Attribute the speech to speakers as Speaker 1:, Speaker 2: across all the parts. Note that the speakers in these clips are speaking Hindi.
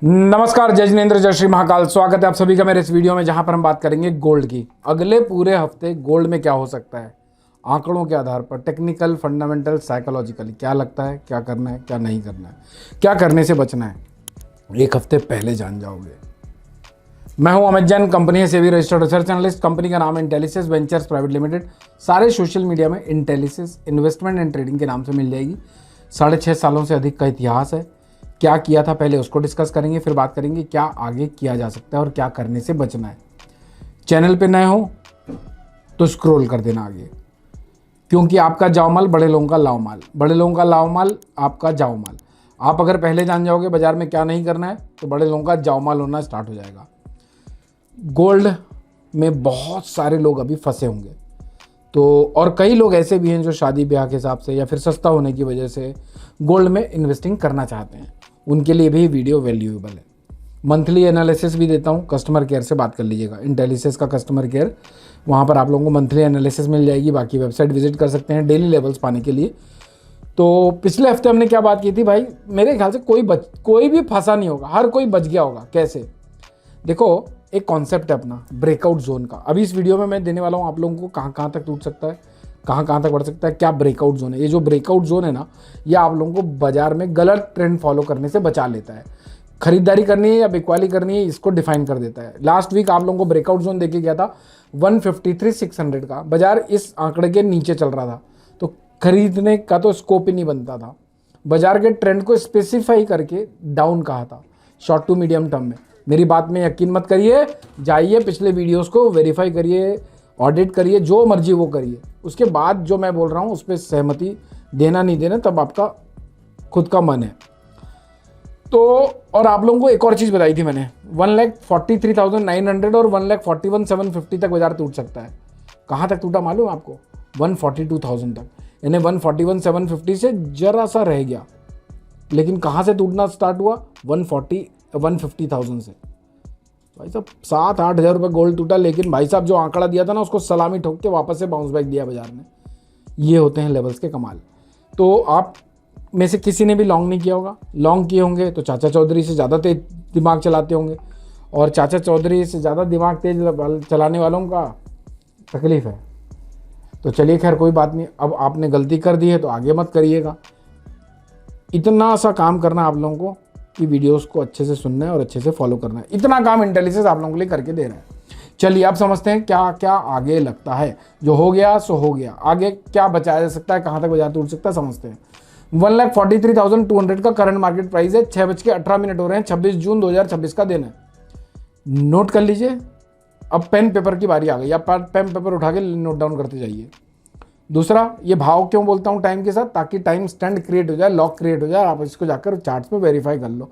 Speaker 1: नमस्कार, जय जिनेंद्र, जय श्री महाकाल। स्वागत है आप सभी का मेरे इस वीडियो में, जहां पर हम बात करेंगे गोल्ड की। अगले पूरे हफ्ते गोल्ड में क्या हो सकता है, आंकड़ों के आधार पर, टेक्निकल, फंडामेंटल, साइकोलॉजिकली क्या लगता है, क्या करना है, क्या नहीं करना है, क्या करने से बचना है, एक हफ्ते पहले जान जाओगे। मैं हूं अमित जैन, कंपनी है SEBI registered research analyst. Company का नाम है इंटेलिसिस वेंचर्स प्राइवेट लिमिटेड। सारे सोशल मीडिया में इंटेलिसिस इन्वेस्टमेंट एंड ट्रेडिंग के नाम से मिल जाएगी। 6.5 सालों से अधिक का इतिहास है। क्या किया था पहले उसको डिस्कस करेंगे, फिर बात करेंगे क्या आगे किया जा सकता है और क्या करने से बचना है। चैनल पे नए हो तो स्क्रॉल कर देना आगे, क्योंकि आपका जाओ माल बड़े लोगों का लाओ माल, बड़े लोगों का लाओ माल आपका जाओ माल। आप अगर पहले जान जाओगे बाजार में क्या नहीं करना है तो बड़े लोगों का जाओ माल होना स्टार्ट हो जाएगा। गोल्ड में बहुत सारे लोग अभी फंसे होंगे, तो और कई लोग ऐसे भी हैं जो शादी ब्याह के हिसाब से या फिर सस्ता होने की वजह से गोल्ड में इन्वेस्टिंग करना चाहते हैं। उनके लिए भी वीडियो वैल्यूएबल है। मंथली एनालिसिस भी देता हूँ, कस्टमर केयर से बात कर लीजिएगा। इंटेलिसिस का कस्टमर केयर, वहाँ पर आप लोगों को मंथली एनालिसिस मिल जाएगी। बाकी वेबसाइट विजिट कर सकते हैं डेली लेवल्स पाने के लिए। तो पिछले हफ्ते हमने क्या बात की थी भाई, मेरे ख्याल से कोई भी फंसा नहीं होगा, हर कोई बच गया होगा। कैसे? देखो, एक कॉन्सेप्ट है अपना ब्रेकआउट जोन का। अभी इस वीडियो में मैं देने वाला हूँ आप लोगों को कहाँ कहाँ तक टूट सकता है, कहाँ तक बढ़ सकता है, क्या ब्रेकआउट जोन है। ये जो ब्रेकआउट जोन है ना, ये आप लोगों को बाजार में गलत ट्रेंड फॉलो करने से बचा लेता है। खरीदारी करनी है या बिकवाली करनी है, इसको डिफाइन कर देता है। लास्ट वीक आप लोगों को ब्रेकआउट जोन देके गया था 153,600 का। बाजार इस आंकड़े के नीचे चल रहा था, तो खरीदने का तो स्कोप ही नहीं बनता था। बाजार के ट्रेंड को स्पेसिफाई करके डाउन कहा था शॉर्ट टू मीडियम टर्म में। मेरी बात में यकीन मत करिए, जाइए पिछले वीडियोस को वेरीफाई करिए, ऑडिट करिए, जो मर्जी वो करिए। उसके बाद जो मैं बोल रहा हूँ उस पर सहमति देना नहीं देना तब आपका खुद का मन है। तो और आप लोगों को एक और चीज़ बताई थी मैंने, 1,43,900 और 1,41,750 तक बाजार टूट सकता है। कहाँ तक टूटा मालूम आपको? 142,000 तक, यानी 141,750 से जरा सा रह गया। लेकिन कहाँ से टूटना स्टार्ट हुआ? 150,000 से। भाई साहब 7-8 हज़ार रुपये गोल्ड टूटा, लेकिन भाई साहब जो आंकड़ा दिया था ना, उसको सलामी ठोक के वापस से बाउंस बैक दिया बाजार ने। ये होते हैं लेवल्स के कमाल। तो आप में से किसी ने भी लॉन्ग नहीं किया होगा। लॉन्ग किए होंगे तो चाचा चौधरी से ज़्यादा तेज दिमाग चलाते होंगे, और चाचा चौधरी से ज़्यादा दिमाग तेज चलाने वालों का तकलीफ है। तो चलिए, खैर कोई बात नहीं। अब आपने गलती कर दी है तो आगे मत करिएगा। इतना सा काम करना आप लोगों को कि वीडियोस को अच्छे से सुनना है और अच्छे से फॉलो करना है। इतना काम इंटेलिसिस आप लोगों के लिए करके दे रहा है। चलिए आप समझते हैं क्या क्या आगे लगता है। जो हो गया सो हो गया, आगे क्या बचाया जा सकता है, कहाँ तक बाजार टूट सकता है, समझते हैं। 1,43,200 का करंट मार्केट प्राइस है। 6:18 हो रहे हैं। 26 जून 2026 का दिन है। नोट कर लीजिए। अब पेन पेपर की बारी आ गई। आप पेन पेपर उठा के नोट डाउन करते जाइए। दूसरा, ये भाव क्यों बोलता हूँ टाइम के साथ, ताकि टाइम स्टैंड क्रिएट हो जाए, लॉक क्रिएट हो जाए। आप इसको जाकर चार्ट्स में वेरीफाई कर लो।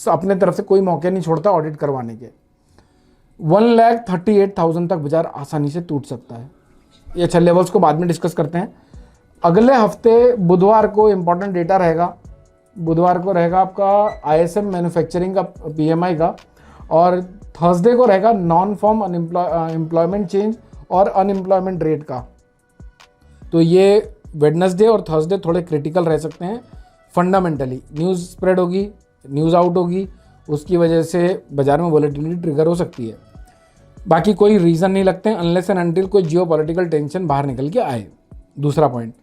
Speaker 1: अपने तरफ से कोई मौके नहीं छोड़ता ऑडिट करवाने के। 1,38,000 तक बाजार आसानी से टूट सकता है। ये अच्छा, लेवल्स को बाद में डिस्कस करते हैं। अगले हफ्ते बुधवार को इंपॉर्टेंट डेटा रहेगा। बुधवार को रहेगा आपका ISM मैन्युफैक्चरिंग का PMI का, और थर्सडे को रहेगा नॉन फॉर्म एम्प्लॉयमेंट चेंज और अनएम्प्लॉयमेंट रेट का। तो ये वेडनेसडे और थर्सडे थोड़े क्रिटिकल रह सकते हैं। फंडामेंटली न्यूज़ स्प्रेड होगी, न्यूज़ आउट होगी, उसकी वजह से बाजार में वॉलेटिलिटी ट्रिगर हो सकती है। बाकी कोई रीज़न नहीं लगते हैं अनलेस एंड अनटिल कोई जियोपॉलिटिकल टेंशन बाहर निकल के आए। दूसरा पॉइंट,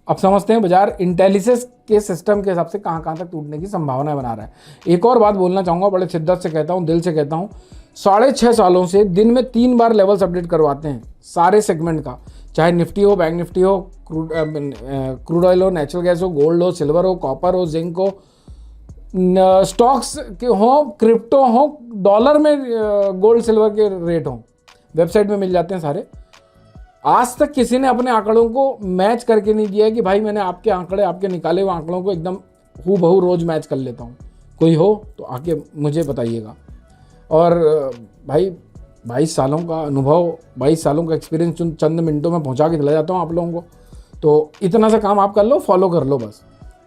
Speaker 1: अब समझते हैं बाजार इंटेलिसिस के सिस्टम के हिसाब से कहाँ तक टूटने की संभावना बना रहा है। एक और बात बोलना चाहूँगा, बड़े शिद्दत से कहता हूँ, दिल से कहता हूँ। 6.5 सालों से दिन में 3 बार लेवल्स अपडेट करवाते हैं सारे सेगमेंट का, चाहे निफ्टी हो, बैंक निफ्टी हो, क्रूड ऑयल हो, नेचुरल गैस हो, गोल्ड हो, सिल्वर हो, कॉपर हो, जिंक हो, स्टॉक्स के हो, क्रिप्टो हो, डॉलर में गोल्ड सिल्वर के रेट हो, वेबसाइट में मिल जाते हैं सारे। आज तक किसी ने अपने आंकड़ों को मैच करके नहीं दिया है कि भाई मैंने आपके आंकड़े, आपके निकाले हुए आंकड़ों को एकदम हूबहू रोज मैच कर लेता हूँ। कोई हो तो आके मुझे बताइएगा। और भाई 22 सालों का अनुभव, 22 सालों का एक्सपीरियंस चंद मिनटों में पहुंचा के चला जाता हूं आप लोगों को। तो इतना सा काम आप कर लो, फॉलो कर लो बस।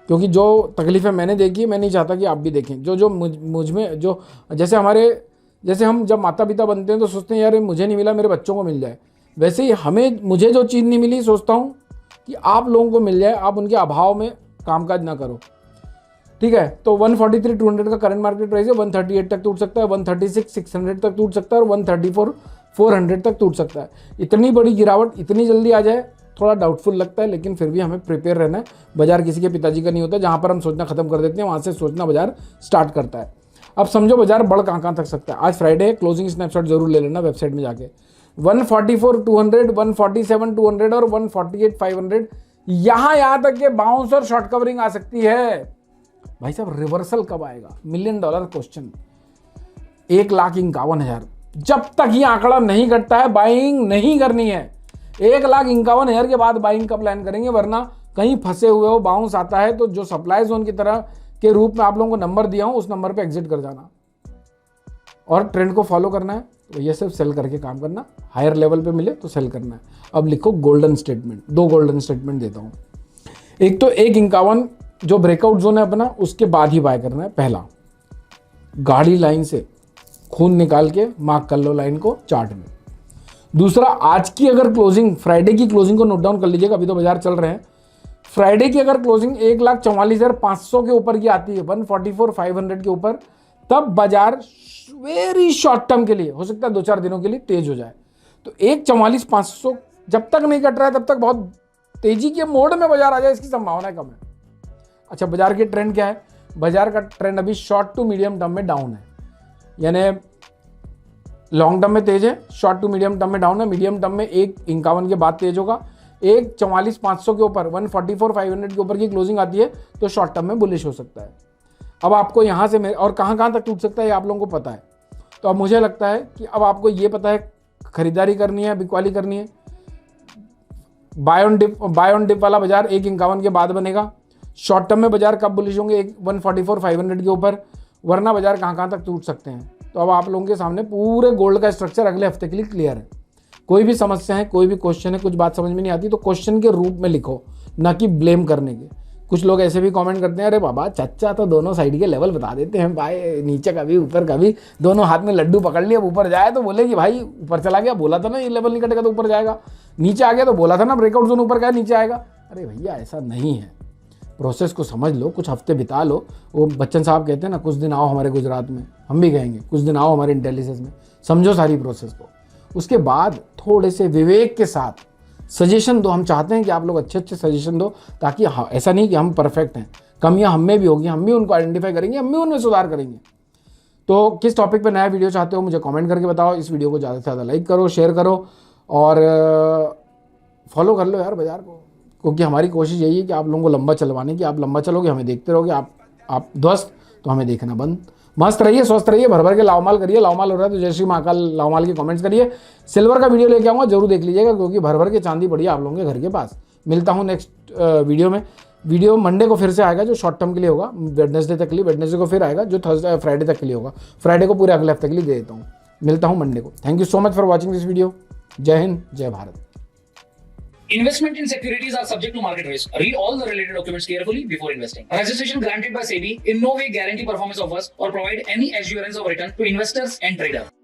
Speaker 1: क्योंकि जो तकलीफ़ें मैंने देखी है, मैं नहीं चाहता कि आप भी देखें। जो मुझ में जो, जैसे हम जब माता पिता बनते हैं तो सोचते हैं यार मुझे नहीं मिला, मेरे बच्चों को मिल जाए। वैसे ही मुझे जो चीज़ नहीं मिली, सोचता हूँ कि आप लोगों को मिल जाए, आप उनके अभाव में कामकाज ना करो। ठीक है, तो 143 200 का करंट मार्केट प्राइस है, 138 तक टूट सकता है, 136 600 तक टूट सकता है और 134 400 तक टूट सकता है। इतनी बड़ी गिरावट इतनी जल्दी आ जाए थोड़ा डाउटफुल लगता है, लेकिन फिर भी हमें प्रिपेयर रहना है। बाजार किसी के पिताजी का नहीं होता, जहाँ पर हम सोचना खत्म कर देते हैं वहाँ से सोचना बाजार स्टार्ट करता है। अब समझो बाजार बढ़ कहाँ तक सकता है। आज फ्राइडे है, क्लोजिंग स्नैपशॉट जरूर ले लेना वेबसाइट में जाके। 144 200, 147 200 और 148 500 यहाँ तक के बाउंस और शॉर्ट कवरिंग आ सकती है। भाई साहब रिवर्सल कब आएगा? $1 मिलियन क्वेश्चन। 1,51,000 जब तक ये आंकड़ा नहीं घटता है बाइंग नहीं करनी है। 1,51,000 के बाद बाइंग का प्लान करेंगे, वरना कहीं फंसे हुए हो, बाउंस आता है तो जो सप्लाई जोन की तरह के रूप में आप लोगों को नंबर दिया हूं उस नंबर पे एग्जिट कर जाना और ट्रेंड को फॉलो करना है। तो ये सिर्फ सेल करके काम करना, हायर लेवल पे मिले तो सेल करना है। अब लिखो गोल्डन स्टेटमेंट। 2 गोल्डन स्टेटमेंट देता हूं। एक तो 1,51 जो ब्रेकआउट जोन है अपना, उसके बाद ही बाय करना है। पहला, गाड़ी लाइन से खून निकाल के मार्क कर लो लाइन को चार्ट में। दूसरा, आज की अगर क्लोजिंग, फ्राइडे की क्लोजिंग को नोट डाउन कर लीजिएगा, अभी तो बाजार चल रहे हैं। फ्राइडे की अगर क्लोजिंग 1,44,500 के ऊपर की आती है, 144 500 के ऊपर, तब बाजार वेरी शॉर्ट टर्म के लिए, हो सकता है 2-4 दिनों के लिए तेज हो जाए। तो 1,44,500 जब तक नहीं कट रहा है तब तक बहुत तेजी के मोड में बाजार आ जाए, इसकी संभावना कम है। अच्छा, बाजार की ट्रेंड क्या है? बाजार का ट्रेंड अभी शॉर्ट टू मीडियम टर्म में डाउन है, यानी लॉन्ग टर्म में तेज है, शॉर्ट टू मीडियम टर्म में डाउन है। मीडियम टर्म में 1,51 के बाद तेज होगा। 1,44,500 के ऊपर, 144 500 के ऊपर की क्लोजिंग आती है तो शॉर्ट टर्म में बुलिश हो सकता है। अब आपको यहाँ से और कहाँ तक टूट सकता है ये आप लोगों को पता है। तो अब मुझे लगता है कि अब आपको ये पता है खरीदारी करनी है, बिकवाली करनी है। बाय ऑन डिप वाला बाजार 1,51 के बाद बनेगा। शॉर्ट टर्म में बाजार कब बुलिश होंगे? 144 500 के ऊपर, वरना बाजार कहाँ तक टूट सकते हैं। तो अब आप लोगों के सामने पूरे गोल्ड का स्ट्रक्चर अगले हफ्ते के लिए क्लियर है। कोई भी समस्या है, कोई भी क्वेश्चन है, कुछ बात समझ में नहीं आती तो क्वेश्चन के रूप में लिखो, ना कि ब्लेम करने के। कुछ लोग ऐसे भी कमेंट करते हैं, अरे बाबा चच्चा तो दोनों साइड के लेवल बता देते हैं भाई, नीचे का भी ऊपर का भी, दोनों हाथ में लड्डू पकड़ लिया, ऊपर जाए तो बोले कि भाई ऊपर चला गया, बोला था ना ये लेवल नहीं कटेगा तो ऊपर जाएगा, नीचे आ गया तो बोला था ना ब्रेकआउट जोन ऊपर का नीचे आएगा। अरे भैया ऐसा नहीं है, प्रोसेस को समझ लो, कुछ हफ्ते बिता लो। वो बच्चन साहब कहते हैं ना, कुछ दिन आओ हमारे गुजरात में, हम भी कहेंगे कुछ दिन आओ हमारे इंटेलिजेंस में, समझो सारी प्रोसेस को। उसके बाद थोड़े से विवेक के साथ सजेशन दो। हम चाहते हैं कि आप लोग अच्छे सजेशन दो, ताकि ऐसा नहीं कि हम परफेक्ट हैं, कमियां हम में भी होगी, हम भी उनको आइडेंटिफाई करेंगे, हम भी उनमें सुधार करेंगे। तो किस टॉपिक पे नया वीडियो चाहते हो मुझे कमेंट करके बताओ। इस वीडियो को ज़्यादा से ज़्यादा लाइक करो, शेयर करो और फॉलो कर लो यार बाजार को, क्योंकि हमारी कोशिश यही है कि आप लोगों को लंबा चलवाने की। आप लंबा चलोगे, हमें देखते रहोगे, आप ध्वस्त तो हमें देखना बंद। मस्त रहिए, स्वस्थ रहिए, भर के लावमाल करिए। लावमाल हो रहा है तो जय श्री महाकाल लावमाल के कमेंट्स करिए। सिल्वर का वीडियो लेके आऊँगा, जरूर देख लीजिएगा, क्योंकि भर के चांदी पड़ी है आप लोगों के घर के पास। मिलता हूँ नेक्स्ट वीडियो में। वीडियो मंडे को फिर से आएगा जो शॉर्ट टर्म के लिए होगा, वेडनेसडे तक के लिए, वेडनेसडे को फिर आएगा जो फ्राइडे तक के लिए होगा, फ्राइडे को पूरे अगले हफ्ते के लिए दे देता हूँ। मिलता हूँ मंडे को। Thank you so much for watching this video. जय हिंद, जय Bharat.
Speaker 2: Investment in securities are subject to market risk. Read all the related documents carefully before investing. Registration granted by SEBI in no way guarantee performance of us or provide any assurance of return to investors and traders.